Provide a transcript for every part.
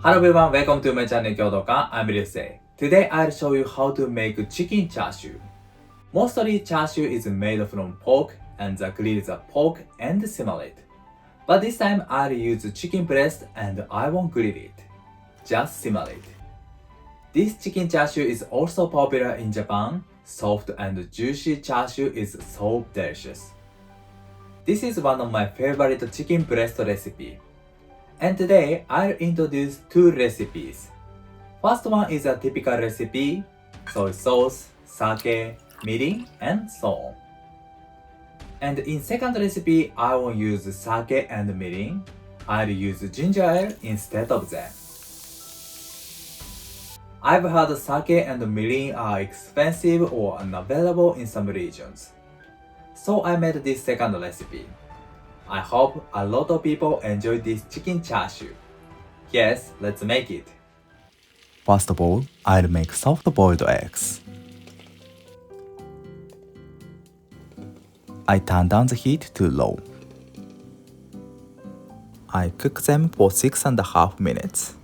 Hello everyone, welcome to my channel Kyotokan. I'm Ryusei. Today I'll show you how to make chicken chashu. Mostly chashu is made from pork and grill the pork and simmer it. But this time I'll use chicken breast and I won't grill it. Just simmer it. This chicken chashu is also popular in Japan. Soft and juicy chashu is so delicious. This is one of my favorite chicken breast recipe. And today I'll introduce two recipes. First one is a typical recipe, soy sauce, sake, mirin, and so on. And in second recipe, I won't use sake and mirin. I'll use ginger ale instead of them. I've heard sake and mirin are expensive or unavailable in some regions. So I made this second recipe. I hope a lot of people enjoy this chicken chashu. Yes, let's make it. First of all, I'll make soft-boiled eggs. I turn down the heat to low. I cook them for 6.5 minutes.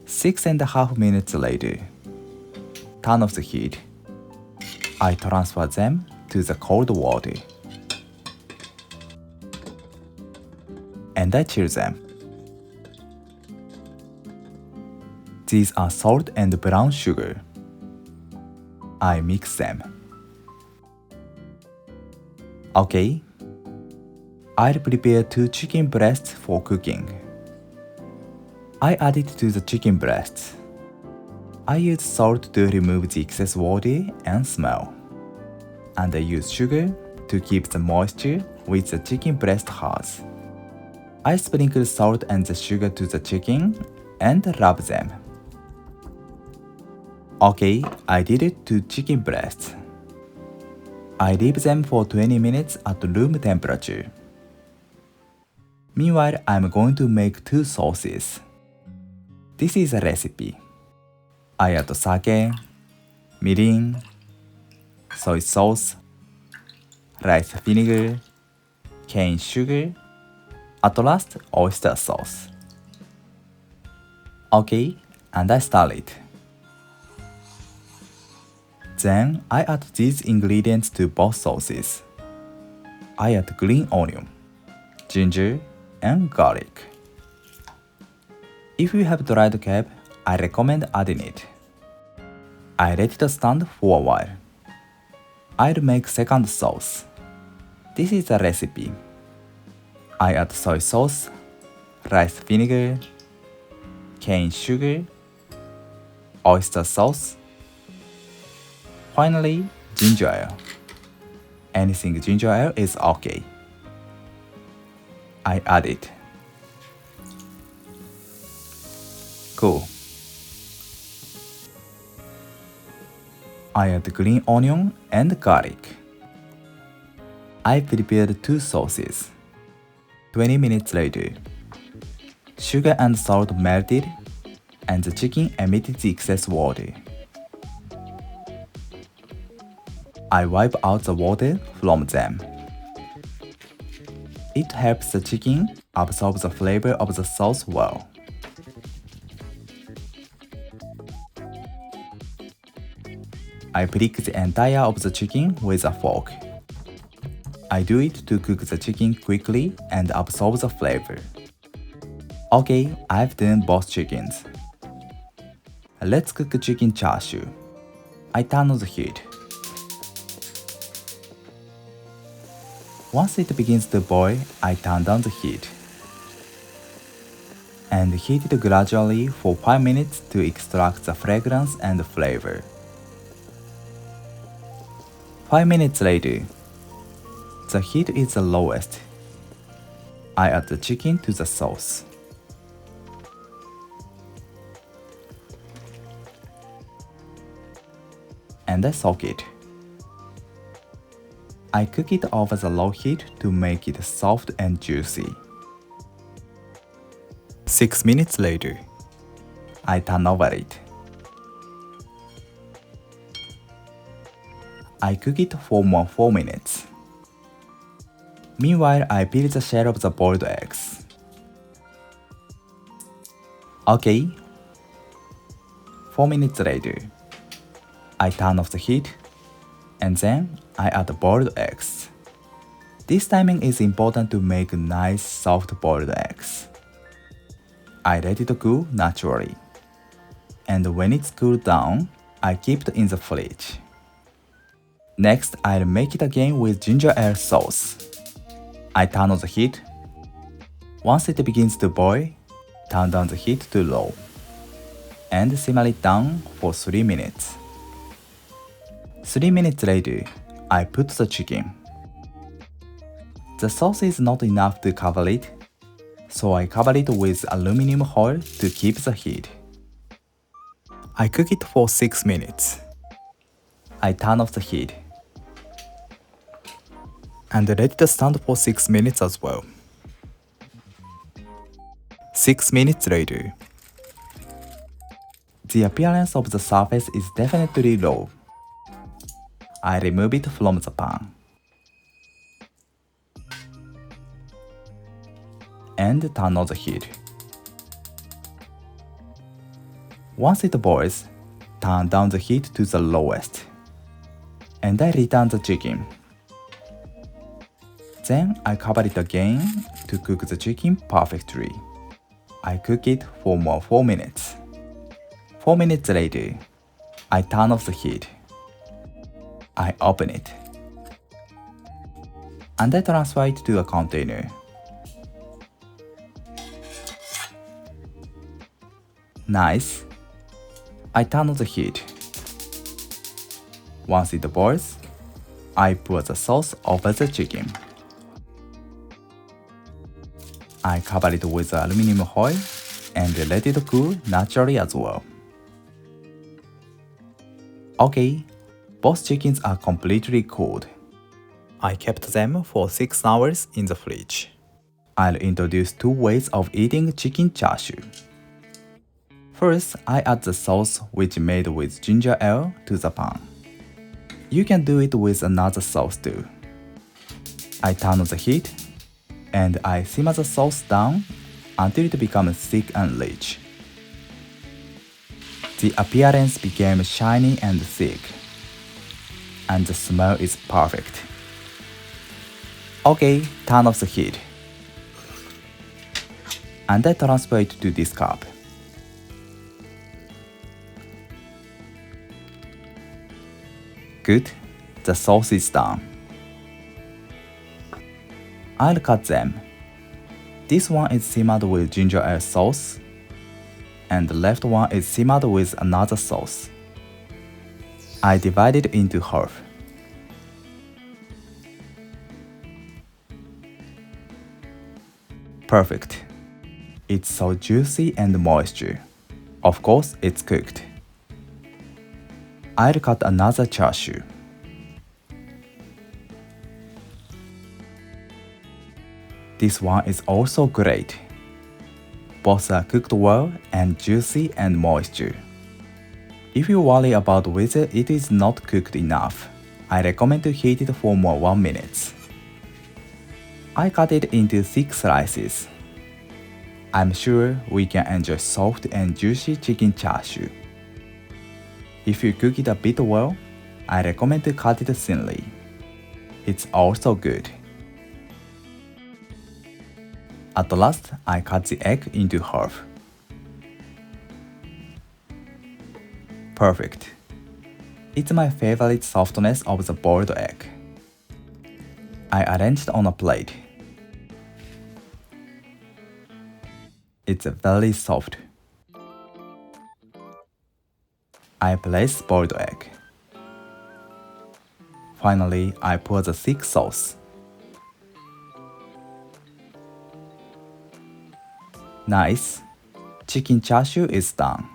6.5 minutes later, turn off the heat. I transfer them to the cold water. And I chill them. These are salt and brown sugar. I mix them. Okay. I'll prepare 2 chicken breasts for cooking. I add it to the chicken breasts. I use salt to remove the excess water and smell. And I use sugar to keep the moisture which the chicken breast has. I sprinkle salt and the sugar to the chicken and rub them. Okay, I did it to chicken breasts. I leave them for 20 minutes at room temperature. Meanwhile, I'm going to make 2 sauces. This is a recipe. I add sake, mirin, soy sauce, rice vinegar, cane sugar, at last, oyster sauce. Okay, and I start it. Then I add these ingredients to both sauces. I add green onion, ginger, and garlic. If you have dried kelp, I recommend adding it. I let it stand for a while. I'll make second sauce. This is a recipe. I add soy sauce, rice vinegar, cane sugar, oyster sauce, finally ginger ale. Anything ginger ale is okay. I add it. Cool. I add green onion and garlic. I prepared 2 sauces. 20 minutes later, sugar and salt melted and the chicken emitted the excess water. I wipe out the water from them. It helps the chicken absorb the flavor of the sauce well. I prick the entire of the chicken with a fork. I do it to cook the chicken quickly and absorb the flavor. Okay, I've done both chickens. Let's cook chicken chashu. I turn on the heat. Once it begins to boil, I turn down the heat. And heat it gradually for 5 minutes to extract the fragrance and flavor. 5 minutes later, the heat is the lowest. I add the chicken to the sauce. And I soak it. I cook it over the low heat to make it soft and juicy. 6 minutes later, I turn over it. I cook it for more 4 minutes. Meanwhile, I peel the shell of the boiled eggs. Okay. 4 minutes later, I turn off the heat and then I add boiled eggs. This timing is important to make nice soft boiled eggs. I let it cool naturally. And when it's cooled down, I keep it in the fridge. Next, I'll make it again with ginger ale sauce. I turn on the heat. Once it begins to boil, turn down the heat to low. And simmer it down for 3 minutes. 3 minutes later, I put the chicken. The sauce is not enough to cover it, so I cover it with aluminum foil to keep the heat. I cook it for 6 minutes. I turn off the heat and let it stand for 6 minutes as well. 6 minutes later, the appearance of the surface is definitely raw. I remove it from the pan and turn on the heat. Once it boils, turn down the heat to the lowest, and I return the chicken. Then I cover it again to cook the chicken perfectly. I cook it for more 4 minutes. 4 minutes later, I turn off the heat. I open it, and I transfer it to a container. Nice. I turn on the heat. Once it boils, I pour the sauce over the chicken. I cover it with aluminum foil and let it cool naturally as well. Okay, both chickens are completely cooled. I kept them for 6 hours in the fridge. I'll introduce 2 ways of eating chicken chashu. First, I add the sauce which made with ginger ale to the pan. You can do it with another sauce too. I turn on the heat and I simmer the sauce down until it becomes thick and rich. The appearance became shiny and thick, and the smell is perfect. Okay, turn off the heat, and I transfer it to this cup. Good, the sauce is done. I'll cut them. This one is simmered with ginger ale sauce, and the left one is simmered with another sauce. I divide it into half. Perfect. It's so juicy and moisture. Of course, it's cooked. I'll cut another chashu. This one is also great. Both are cooked well and juicy and moisture. If you worry about whether it is not cooked enough, I recommend to heat it for more 1 minute. I cut it into thick slices. I'm sure we can enjoy soft and juicy chicken chashu. If you cook it a bit well, I recommend to cut it thinly. It's also good. At last, I cut the egg into half. Perfect. It's my favorite softness of the boiled egg. I arranged on a plate. It's very soft. I place boiled egg. Finally, I pour the thick sauce. Nice. Chicken chashu is done.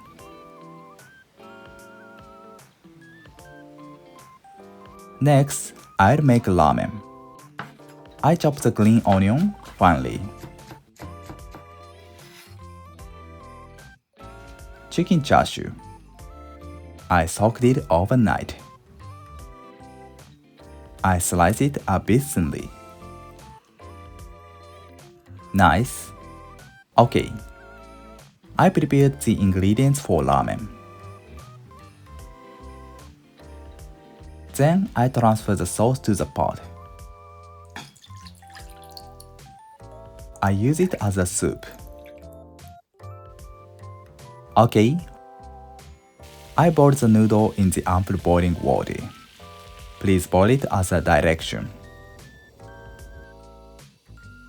Next, I'll make ramen. I chop the green onion finely. Chicken chashu. I soaked it overnight. I slice it a bit thinly. Nice. Okay. I prepared the ingredients for ramen. Then I transfer the sauce to the pot. I use it as a soup. Okay. I boil the noodle in the ample boiling water. Please boil it as a direction.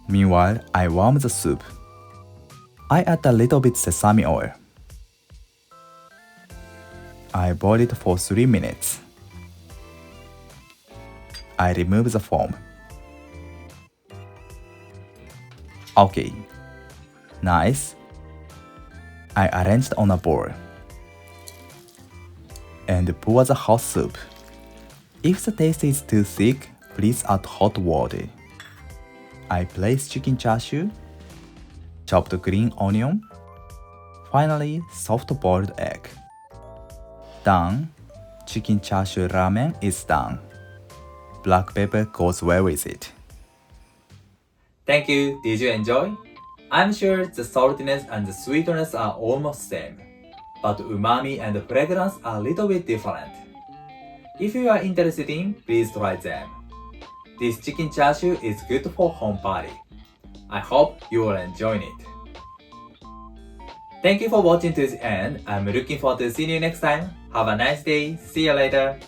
Meanwhile, I warm the soup. I add a little bit sesame oil. I boil it for 3 minutes. I remove the foam. Okay. Nice. I arranged on a bowl. And pour the hot soup. If the taste is too thick, please add hot water. I place chicken chashu, chopped green onion, finally soft boiled egg. Done. Chicken chashu ramen is done. Black pepper goes well with it. Thank you. Did you enjoy? I'm sure the saltiness and the sweetness are almost same, but umami and fragrance are a little bit different. If you are interested in, please try them. This chicken chashu is good for home party. I hope you will enjoy it. Thank you for watching to the end. I'm looking forward to seeing you next time. Have a nice day. See you later.